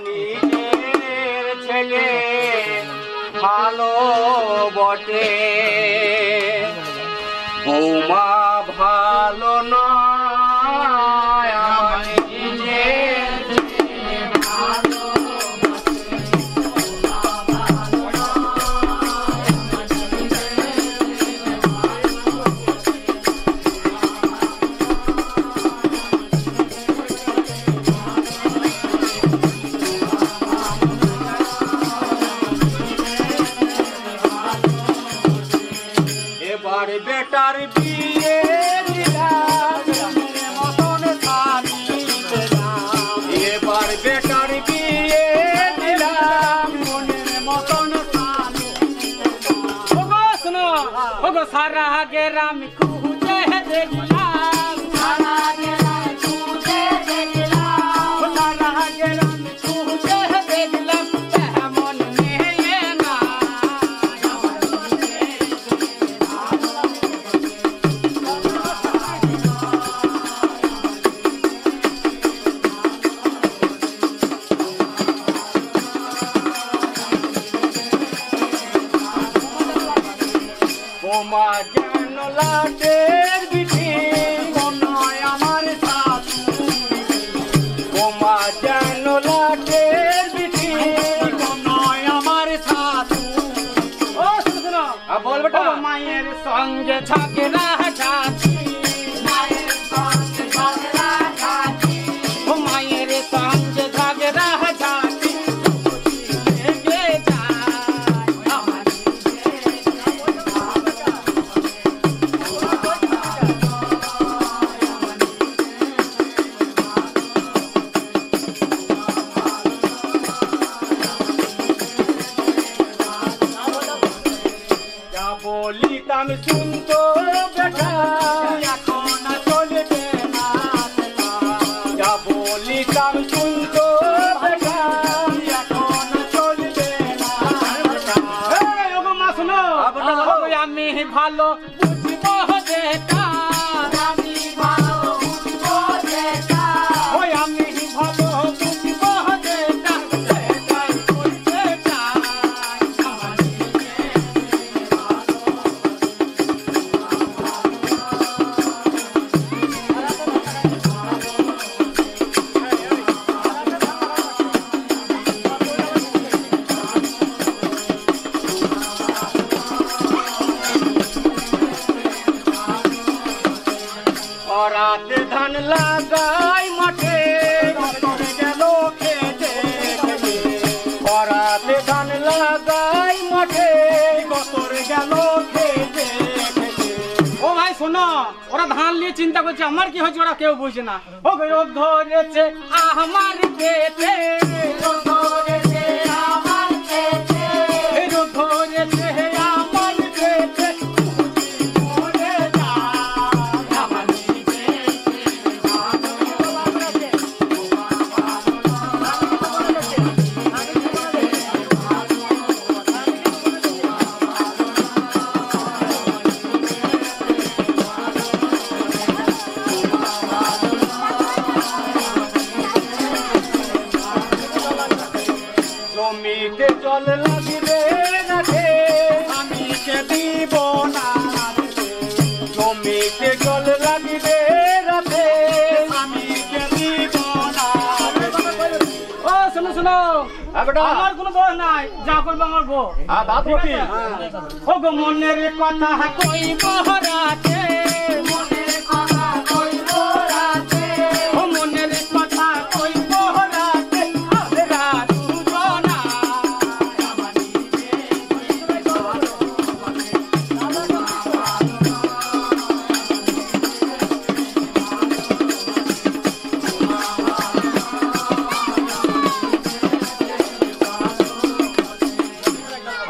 নিজের ছেলে ভালো বটে, বৌমা ভালো নয়, আমার নিজের ছেলে ভালো এবার বেটার বিয়ে দিলাম মতন শাড়ি পেলাম, এবার বেটার বিয়ে দিলাম মনের মতন শাড়ি। ওগো শোনো, ওগো সারা গেরাম খুঁজে দেখলাম, সারা গেরাম খুঁজে দেখলাম, সারা গেরাম খুঁজে দেখলাম, তেমন মেয়ে না বোমা যেন লাটের বিঠি, নয় আমার শাশু, বোমা যেন লাটের বিঠি, নয় আমার শাশু। ও শুনো, বল বেটা। মায়ের সঙ্গে ঝগড়া ঝাঁচি, মায়ের সঙ্গে ঝগড়া ঝাঁচি, ও মায়ের সঙ্গে ঝগড়া ঝাঁচি, লেগে যায় আমার বলিতাম শুনতো বেটা, এখন চলবে না, যা বলিতাম শুনতো বেটা, এখন চলবে না। ওগো মা শোনো, আমি ভালো বুঝবো যেটা, আমি ভালো বুঝবো যেটা, ওই আমি ভালো বুঝবো যেটা, সেটাই করতে চাই আমার রাতে ধান লাগাই মাঠে, কতর গেল খেতে খেতে, রাতে ধান লাগাই মাঠে, কতর গেল খেতে খেতে। ও ভাই শোনো, ওরা ধান নিয়ে চিন্তা করছে, আমার কি হয়েছে ওরা কেউ বুঝে না। ও রোগ ধরেছে আমার পেটে, রোগ ধরেছে আমার পেটে, রোগ ধরেছে আমার পেটে, মরে যায় আমার জমিতে জল লাগিবে রাখে, আমি কে দিব না, জমিতে জল লাগিবে রাখে, আমি কে দিব না। ও শোনো শোনো, আমার কোনো বউ নাই, যা করবো আমার বউ। ও গো মনের কথা কইব রাতে, মনের কথা কইব রাতে, ও মনের কথা কইব রাতে, রাত দুজনা আমার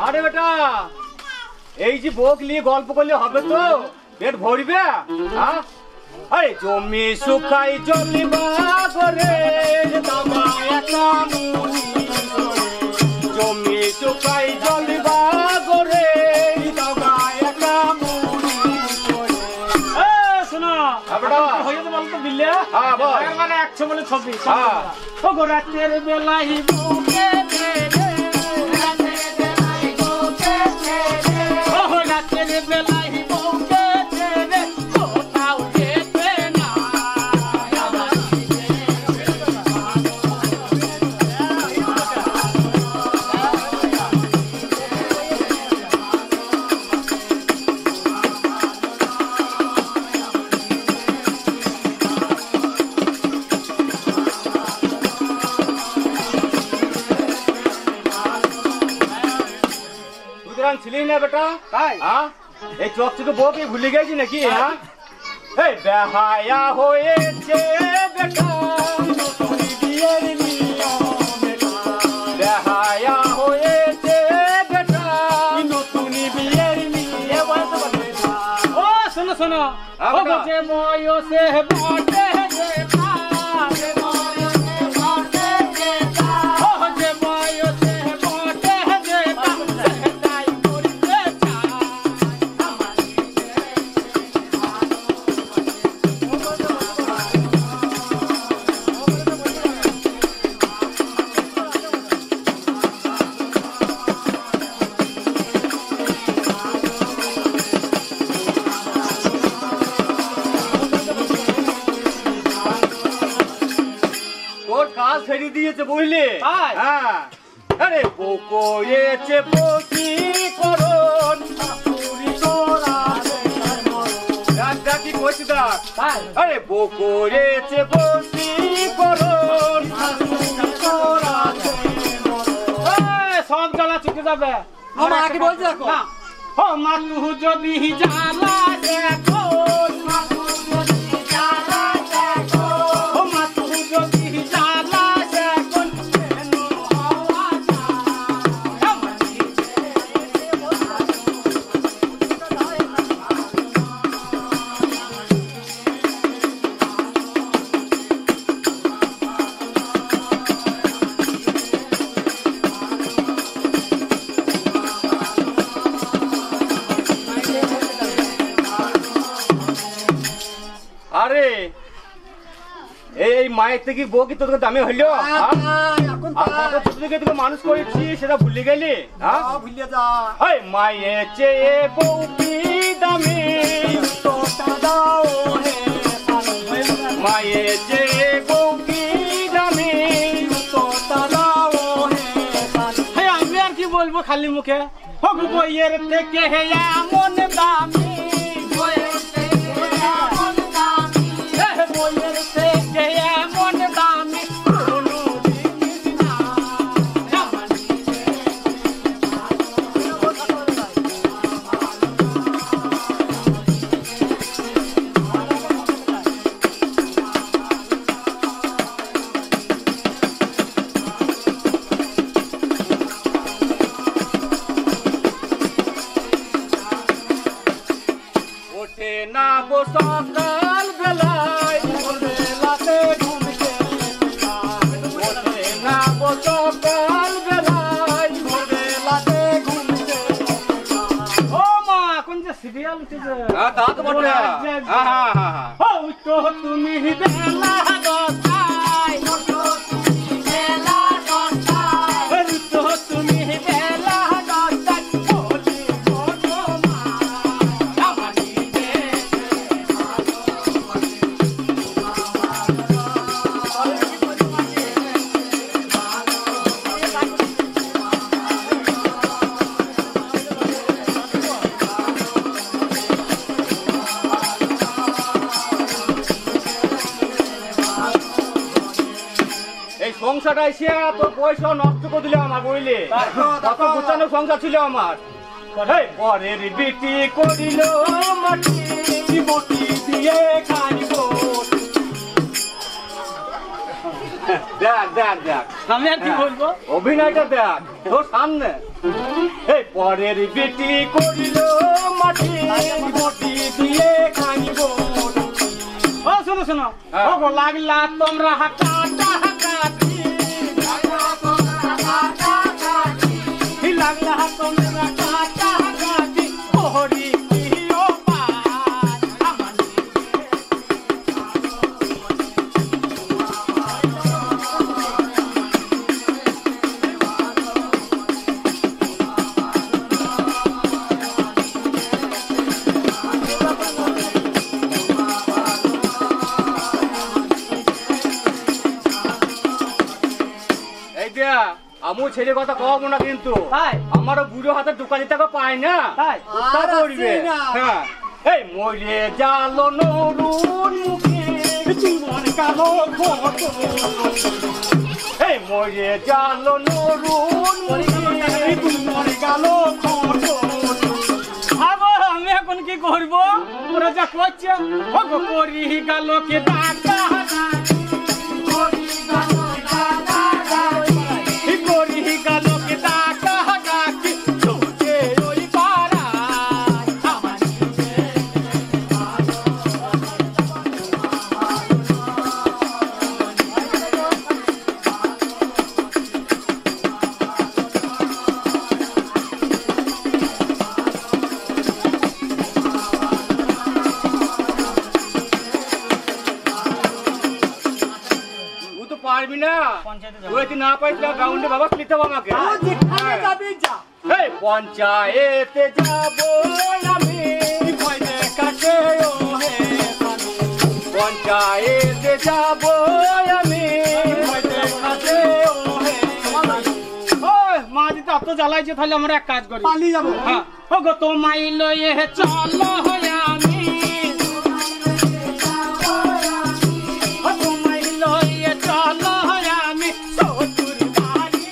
আরে বেটা, এই যে বউক নিয়ে গল্প করলে হবে তো? পেট ভরবে? আরে জমি শুকাই জলিবা করে, জমি শুকাই জলিবা করে, শোনো হয়ে বল তো বিলে হ্যাঁ বল এর মানে 100 বলে 26 হ্যাঁ ও গো রাতের বেলায় বুকে রে রাতের বেলায় বুকে রে ও রাতের বেলায় বুকে রে কোথাও যেতে না ছিলি না বেটা তাই হ্যাঁ এই চকচকে বউকে ভুলে গেছি নাকি হ্যাঁ এই বেহায়া হয়েছে বেটা নতুন বিয়ের নিয়ম বেহায়া হয়েছে বেটা নতুন বিয়ের নিয়ম ও শোনো শোনো ও যে ময়সে বটে দেখা যে ময়সে বটে দেখা ও যে ময়সে বটে দেখা সেটাই করতে চাই তোর কাজ ছেড়ে দিয়েছে বুঝলি হ্যাঁ আরে বউ করেছে পতি করণ শাশুড়ি তোরা কি কইছি দেখ আরে বউ করেছে পতি করণ শাশুড়ি তোরা সব জ্বালা ছুটে যাবে আমার আগে বলছে দেখো না ও মা তু যদি জ্বালা দেখো মা তু যদি জ্বালা দেখো ও মা তু যদি জ্বালা দেখো কেন হওয়া আরে এই মায়ের থেকে বউ কি তোকে দামে হইলো এখন ছোট থেকে তোকে মানুষ করেছি সেটা ভুলে গেলি ভুলে যা মায়ের চেয়ে বউ কি দামি মায়ের চেয়ে বউ কি দামি আমি আর কি বলবো খালি মুখে হোক বইয়ের থেকে এমন দামি বইয়ের থেকে এমন দামি বইয়ের থেকে এমন দামি কোনো জিনিস না ওঠে না গো সকাল বেলায় বেলাতে ঘুমতে ওঠে না গো সকাল বেলায় বেলাতে ঘুমতে ও মা কোন যে সিরিয়াল উঠেছে তা তো বটে ও তো তুমি বেলা দশটায় তো তুমি বেলা দশটায় বলি গো মা আমানি এই সংসারটা এসে তোর পয়সা নষ্ট করে দিলে আমার বুঝলি কত গুছানো সংসার ছিল আমার পরের বিটি করিল মাটি বটি দিয়ে খাইব দেখ দেখ দেখ আমি আর কি বলবো অভিনয়টা দেখ তোর সামনে এই পরের বিটি করিল মাটি বটি দিয়ে খাইব ও শোনো শোনো ও গো লাগলা তোমরা হাকাটা হাকাটি লাগলা তোমরা কাটা হাকাটি ওহরি কিও পায় আমানি আমু ছেলে কথা কব না কিন্তু তাই আমারও বুড়ো হাতে দোকানে টাকা পাই না তাই তা করবে হ্যাঁ এই মরে জালো নরুন মুখে জীবন কালো ফটো এই মরে জালো নরুন মুখে জীবন কালো ফটো আবার আমি এখন কি করব ওরা যা করছে ওগো করি গেল কে দাদা করি গেল কে দাদা ডাকি তোকে ওই পাড়া আমার তুই তো পারবি না পঞ্চায়েতে তুই যদি না পারিস না গ্রাউন্ডে বাবা নিতে হবে আমাকে যেখানে যাবি যা এই পঞ্চায়েতে যাবো আমি ভয় দেখাতে ও হে পঞ্চায়েতে যাবো আমি ভয় দেখাতে ও হে ওই মা দিতে অত জ্বালাইছে তাহলে আমরা এক কাজ করি পালিয়ে যাবো হ্যাঁ ও গো তোমায় লয়ে চলো আমি ও তোমায় লয়ে চলো আমি শ্বশুর বাড়ি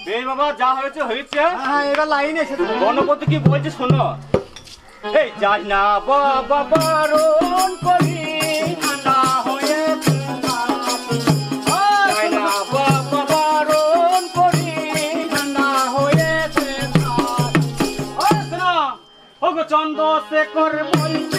বেশ বাবা যা হয়েছে হয়েছে হ্যাঁ এবার লাইন এসেছে গণপতি কি বলছে শোনো এই যাই না বাবা বারণ করি ঠান্ডা হয়েছে যাই না বাবা বারণ করি ঠান্ডা হয়েছে ও শোনো ও গো চন্দ্র শেখর বলছে